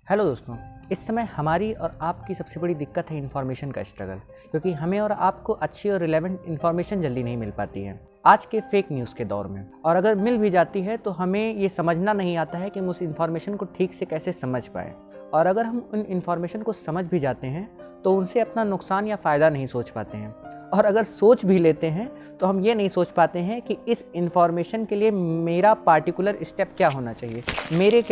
Hello दोस्तों, इस समय हमारी और आपकी सबसे बड़ी दिक्कत है इन्फॉर्मेशन का स्ट्रगल, क्योंकि हमें और आपको अच्छी और रिलेवेंट इन्फॉर्मेशन जल्दी नहीं मिल पाती है आज के फेक न्यूज़ के दौर में। और अगर मिल भी जाती है तो हमें ये समझना नहीं आता है कि हम उस इन्फॉर्मेशन को ठीक से कैसे समझ पाएँ। और अगर हम उन इन्फॉर्मेशन को समझ भी जाते हैं तो उनसे अपना नुकसान या फ़ायदा नहीं सोच पाते हैं। और अगर सोच भी लेते हैं तो हम ये नहीं सोच पाते हैं कि इस इन्फॉर्मेशन के लिए मेरा पार्टिकुलर स्टेप क्या होना चाहिए,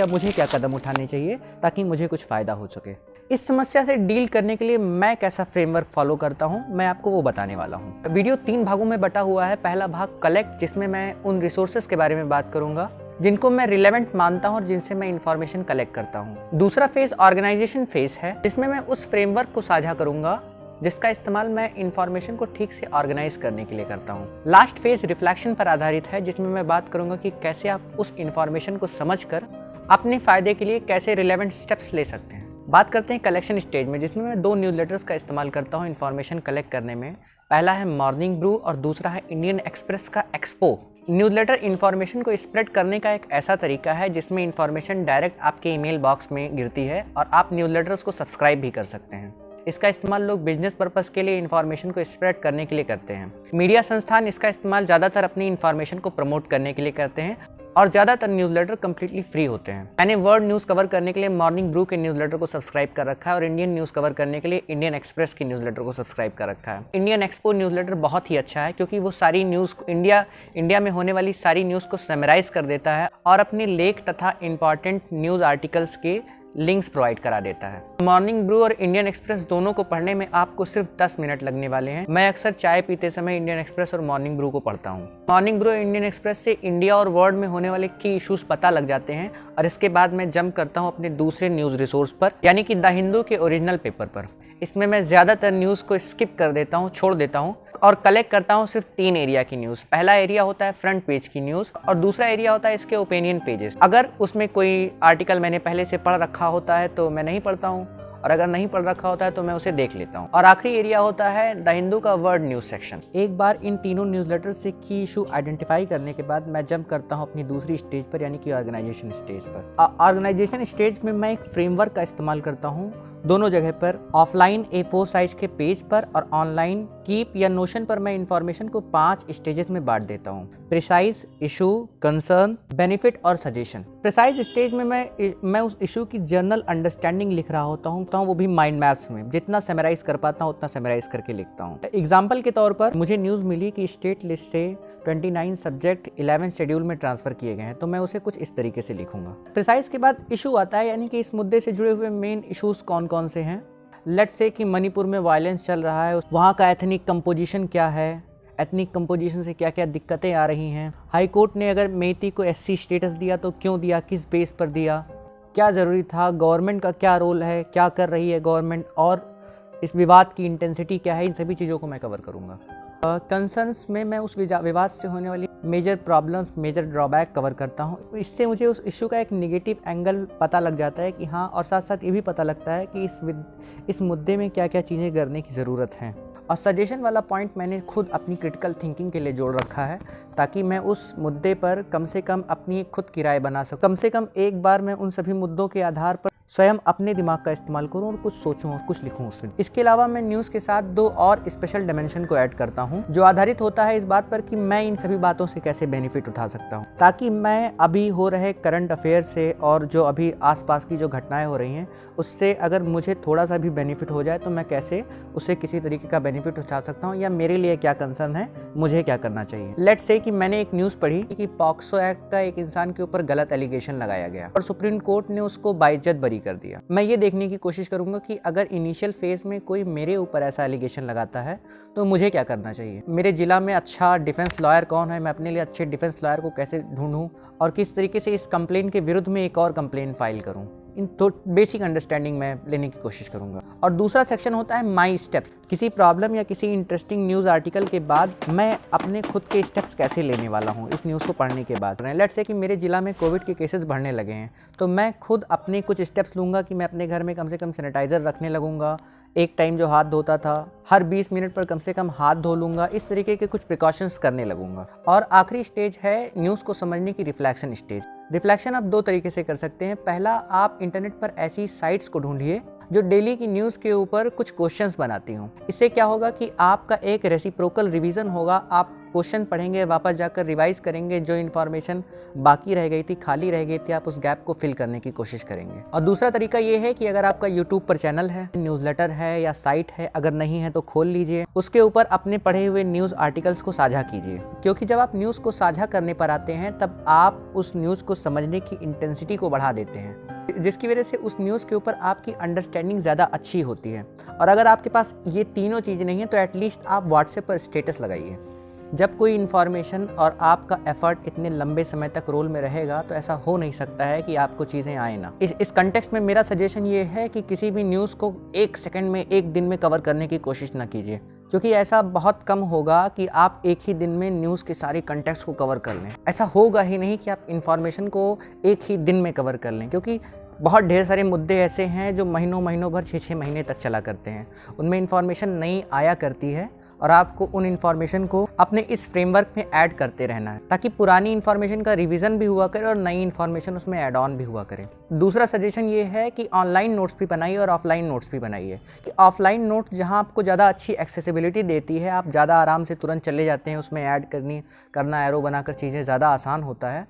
मुझे क्या कदम उठाने चाहिए ताकि मुझे कुछ फ़ायदा हो सके। इस समस्या से डील करने के लिए मैं कैसा फ्रेमवर्क फॉलो करता हूँ, मैं आपको वो बताने वाला हूँ। वीडियो 3 भागों में बटा हुआ है। पहला भाग कलेक्ट, जिसमें मैं उन रिसोर्सेज के बारे में बात करूँगा जिनको मैं रिलेवेंट मानता हूँ और जिनसे मैं इन्फॉर्मेशन कलेक्ट करता हूँ। दूसरा फेज ऑर्गेनाइजेशन फेज है, जिसमें मैं उस फ्रेमवर्क को साझा करूँगा जिसका इस्तेमाल मैं इन्फॉर्मेशन को ठीक से ऑर्गेनाइज करने के लिए करता हूँ। लास्ट फेज रिफ्लेक्शन पर आधारित है, जिसमें मैं बात करूँगा कि कैसे आप उस इन्फॉर्मेशन को समझकर अपने फ़ायदे के लिए कैसे रिलेवेंट स्टेप्स ले सकते हैं। बात करते हैं कलेक्शन स्टेज में, जिसमें मैं 2 न्यूज़लेटर्स का इस्तेमाल करता हूँ इन्फॉर्मेशन कलेक्ट करने में। पहला है मॉर्निंग ब्रू और दूसरा है इंडियन एक्सप्रेस का एक्सपो। न्यूज़लेटर इन्फॉर्मेशन को स्प्रेड करने का एक ऐसा तरीका है जिसमें इन्फॉर्मेशन डायरेक्ट आपके ईमेल बॉक्स में गिरती है और आप न्यूज़लेटर्स को सब्सक्राइब भी कर सकते हैं। इसका इस्तेमाल लोग बिजनेस पर्पस के लिए इन्फॉर्मेशन को स्प्रेड करने के लिए करते हैं। मीडिया संस्थान इसका इस्तेमाल ज़्यादातर अपनी इन्फॉर्मेशन को प्रमोट करने के लिए करते हैं और ज़्यादातर न्यूज़लेटर कम्प्लीटली फ्री होते हैं। मैंने वर्ल्ड न्यूज़ कवर करने के लिए मॉर्निंग ब्रू के न्यूज़लेटर को सब्सक्राइब कर रखा है और इंडियन न्यूज़ कवर करने के लिए इंडियन एक्सप्रेस की न्यूज़लेटर को सब्सक्राइब कर रखा है। इंडियन एक्सपो न्यूज़लेटर बहुत ही अच्छा है, क्योंकि वो सारी न्यूज़ इंडिया में होने वाली सारी न्यूज़ को समराइज कर देता है और अपने लेख तथा इंपॉर्टेंट न्यूज़ आर्टिकल्स के लिंक्स प्रोवाइड करा देता है। मॉर्निंग ब्रू और इंडियन एक्सप्रेस दोनों को पढ़ने में आपको सिर्फ 10 मिनट लगने वाले हैं। मैं अक्सर चाय पीते समय इंडियन एक्सप्रेस और मॉर्निंग ब्रू को पढ़ता हूँ। मॉर्निंग ब्रू और इंडियन एक्सप्रेस से इंडिया और वर्ल्ड में होने वाले की इश्यूज पता लग जाते हैं और इसके बाद मैं जंप करता हूँ अपने दूसरे न्यूज़ रिसोर्स पर, यानी कि द हिंदू के ओरिजिनल पेपर पर। इसमें मैं ज़्यादातर न्यूज़ को स्किप कर देता हूँ, छोड़ देता हूँ और कलेक्ट करता हूँ सिर्फ 3 एरिया की न्यूज़। पहला एरिया होता है फ्रंट पेज की न्यूज़ और दूसरा एरिया होता है इसके ओपिनियन पेजेस। अगर उसमें कोई आर्टिकल मैंने पहले से पढ़ रखा होता है तो मैं नहीं पढ़ता हूँ, और अगर नहीं पढ़ रखा होता है तो मैं उसे देख लेता हूँ। और आखिरी एरिया होता है द हिंदू का वर्ल्ड न्यूज़ सेक्शन। एक बार इन तीनों न्यूज़लेटर से की इशू आइडेंटिफाई करने के बाद मैं जंप करता हूँ अपनी दूसरी स्टेज पर, यानी कि ऑर्गेनाइजेशन स्टेज पर। ऑर्गेनाइजेशन स्टेज में मैं एक फ्रेमवर्क का इस्तेमाल करता हूँ दोनों जगह पर। ऑफलाइन A4 साइज के पेज पर और ऑनलाइन कीप या नोशन पर मैं इन्फॉर्मेशन को 5 स्टेजेस में बांट देता हूँ: प्रिसाइज, इशू, कंसर्न, बेनिफिट और सजेशन। प्रिसाइज स्टेज में मैं उस इशू की जर्नल अंडरस्टैंडिंग लिख रहा होता हूँ, वो भी माइंड मैप्स में। जितना समराइज कर पाता हूँ उतना समराइज करके लिखता हूँ। एग्जाम्पल के तौर पर मुझे न्यूज़ मिली कि स्टेट लिस्ट से 29 सब्जेक्ट 11 शेड्यूल में ट्रांसफर किए गए हैं, तो मैं उसे कुछ इस तरीके से लिखूंगा। प्रिसाइज के बाद इशू आता है, यानी कि इस मुद्दे से जुड़े हुए मेन इशूज कौन कौन से हैं। लेट्स से कि मणिपुर में वायलेंस चल रहा है, वहाँ का एथनिक कंपोजिशन क्या है, एथनिक कंपोजिशन से क्या क्या दिक्कतें आ रही हैं। हाई कोर्ट ने अगर मेइती को SC स्टेटस दिया तो क्यों दिया, किस बेस पर दिया, क्या ज़रूरी था, गवर्नमेंट का क्या रोल है, क्या कर रही है गवर्नमेंट, और इस विवाद की इंटेंसिटी क्या है। इन सभी चीज़ों को मैं कवर करूँगा। कंसर्न्स में मैं उस विवाद से होने वाली major problems, major drawback cover करता हूँ। इससे मुझे उस इशू का एक नेगेटिव एंगल पता लग जाता है कि हाँ, और साथ साथ ये भी पता लगता है कि इस मुद्दे में क्या क्या चीज़ें करने की ज़रूरत है। और सजेशन वाला पॉइंट मैंने खुद अपनी क्रिटिकल थिंकिंग के लिए जोड़ रखा है, ताकि मैं उस मुद्दे पर कम से कम अपनी खुद की राय बना सकूं। कम से कम एक बार मैं उन सभी मुद्दों के आधार पर स्वयं अपने दिमाग का इस्तेमाल करूं और कुछ सोचूं और कुछ लिखूं उसमें। इसके अलावा मैं न्यूज़ के साथ 2 और स्पेशल डायमेंशन को ऐड करता हूं, जो आधारित होता है इस बात पर कि मैं इन सभी बातों से कैसे बेनिफिट उठा सकता हूं, ताकि मैं अभी हो रहे करंट अफेयर से और जो अभी आसपास की जो घटनाएं हो रही हैं उससे अगर मुझे थोड़ा सा भी बेनिफिट हो जाए तो मैं कैसे उससे किसी तरीके का बेनिफिट उठा सकता हूँ, या मेरे लिए क्या कंसर्न है, मुझे क्या करना चाहिए। लेट्स से कि मैंने एक न्यूज़ पढ़ी कि पॉक्सो एक्ट का एक इंसान के ऊपर गलत एलिगेशन लगाया गया और सुप्रीम कोर्ट ने उसको बाइज्जत बरी कर दिया। मैं ये देखने की कोशिश करूंगा कि अगर इनिशियल फेज में कोई मेरे ऊपर ऐसा एलिगेशन लगाता है तो मुझे क्या करना चाहिए। मेरे जिला में अच्छा डिफेंस लॉयर कौन है, मैं अपने लिए अच्छे डिफेंस लॉयर को कैसे ढूंढूं और किस तरीके से इस कंप्लेन के विरुद्ध में एक और कंप्लेन फाइल करूं। इन तो बेसिक अंडरस्टैंडिंग मैं लेने की कोशिश करूंगा। और दूसरा सेक्शन होता है माई स्टेप्स। किसी प्रॉब्लम या किसी इंटरेस्टिंग न्यूज़ आर्टिकल के बाद मैं अपने खुद के स्टेप्स कैसे लेने वाला हूं इस न्यूज़ को पढ़ने के बाद। लेट्स से कि मेरे जिला में कोविड के केसेस बढ़ने लगे हैं, तो मैं खुद अपने कुछ स्टेप्स लूँगा कि मैं अपने घर में कम से कम सैनिटाइज़र रखने लगूंगा, एक टाइम जो हाथ धोता था हर 20 मिनट पर कम से कम हाथ धो लूँगा। इस तरीके के कुछ प्रिकॉशंस करने लगूंगा। और आखिरी स्टेज है न्यूज़ को समझने की रिफ्लेक्शन स्टेज। रिफ्लेक्शन आप 2 तरीके से कर सकते हैं। पहला, आप इंटरनेट पर ऐसी साइट्स को ढूंढिए जो डेली की न्यूज़ के ऊपर कुछ क्वेश्चंस बनाती हों। इससे क्या होगा कि आपका एक रेसिप्रोकल रिवीजन होगा। आप क्वेश्चन पढ़ेंगे, वापस जाकर रिवाइज करेंगे, जो इन्फॉर्मेशन बाकी रह गई थी, खाली रह गई थी, आप उस गैप को फिल करने की कोशिश करेंगे। और दूसरा तरीका ये है कि अगर आपका यूट्यूब पर चैनल है, न्यूज़लेटर है या साइट है, अगर नहीं है तो खोल लीजिए, उसके ऊपर अपने पढ़े हुए न्यूज़ आर्टिकल्स को साझा कीजिए। क्योंकि जब आप न्यूज़ को साझा करने पर आते हैं तब आप उस न्यूज़ को समझने की इंटेंसिटी को बढ़ा देते हैं, जिसकी वजह से उस न्यूज़ के ऊपर आपकी अंडरस्टैंडिंग ज़्यादा अच्छी होती है। और अगर आपके पास ये तीनों चीज़ें नहीं है तो एटलीस्ट आप व्हाट्सएप पर स्टेटस लगाइए। जब कोई इन्फॉर्मेशन और आपका एफर्ट इतने लंबे समय तक रोल में रहेगा तो ऐसा हो नहीं सकता है कि आपको चीज़ें आए ना। इस कंटेक्स्ट में मेरा सजेशन ये है कि किसी भी न्यूज़ को 1 सेकंड में, 1 दिन में कवर करने की कोशिश ना कीजिए, क्योंकि ऐसा बहुत कम होगा कि आप एक ही दिन में न्यूज़ के सारे कंटेक्स्ट को कवर कर लें। ऐसा होगा ही नहीं कि आप इन्फॉर्मेशन को एक ही दिन में कवर कर लें, क्योंकि बहुत ढेर सारे मुद्दे ऐसे हैं जो महीनों भर 6-6 महीने तक चला करते हैं। उनमें इन्फॉर्मेशन नई आया करती है और आपको उन इन्फॉर्मेशन को अपने इस फ्रेमवर्क में ऐड करते रहना है, ताकि पुरानी इन्फॉर्मेशन का रिवीजन भी हुआ करे और नई इन्फॉर्मेशन उसमें ऐड ऑन भी हुआ करे। दूसरा सजेशन ये है कि ऑनलाइन नोट्स भी बनाइए और ऑफलाइन नोट्स भी बनाइए। कि ऑफलाइन नोट जहाँ आपको ज़्यादा अच्छी एक्सेसिबिलिटी देती है, आप ज़्यादा आराम से तुरंत चले जाते हैं, उसमें ऐड करना एरो बनाकर चीज़ें ज़्यादा आसान होता है।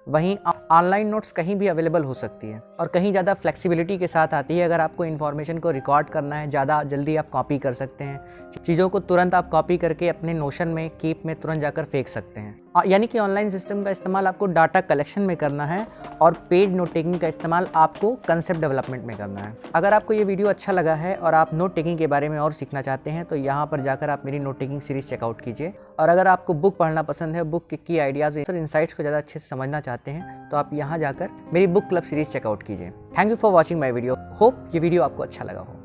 वहीं ऑनलाइन नोट्स कहीं भी अवेलेबल हो सकती है और कहीं ज़्यादा फ्लेक्सिबिलिटी के साथ आती है। अगर आपको इन्फॉर्मेशन को रिकॉर्ड करना है, ज़्यादा जल्दी आप कॉपी कर सकते हैं, चीज़ों को तुरंत आप कॉपी करके अपने नोशन में, कीप में तुरंत जाकर फेंक सकते हैं। यानी कि ऑनलाइन सिस्टम का इस्तेमाल आपको डाटा कलेक्शन में करना है और पेज नोट टेकिंग का इस्तेमाल आपको कंसेप्ट डेवलपमेंट में करना है। अगर आपको ये वीडियो अच्छा लगा है और आप नोट टेकिंग के बारे में और सीखना चाहते हैं तो यहाँ पर जाकर आप मेरी नोट टेकिंग सीरीज़ चेकआउट कीजिए। और अगर आपको बुक पढ़ना पसंद है, बुक की आइडियाज़ और इनसाइट्स को ज़्यादा अच्छे से समझना चाहते हैं तो आप यहाँ जाकर मेरी बुक क्लब सीरीज़ चेकआउट कीजिए। Thank you for watching my video. Hope ये वीडियो आपको अच्छा लगा हो।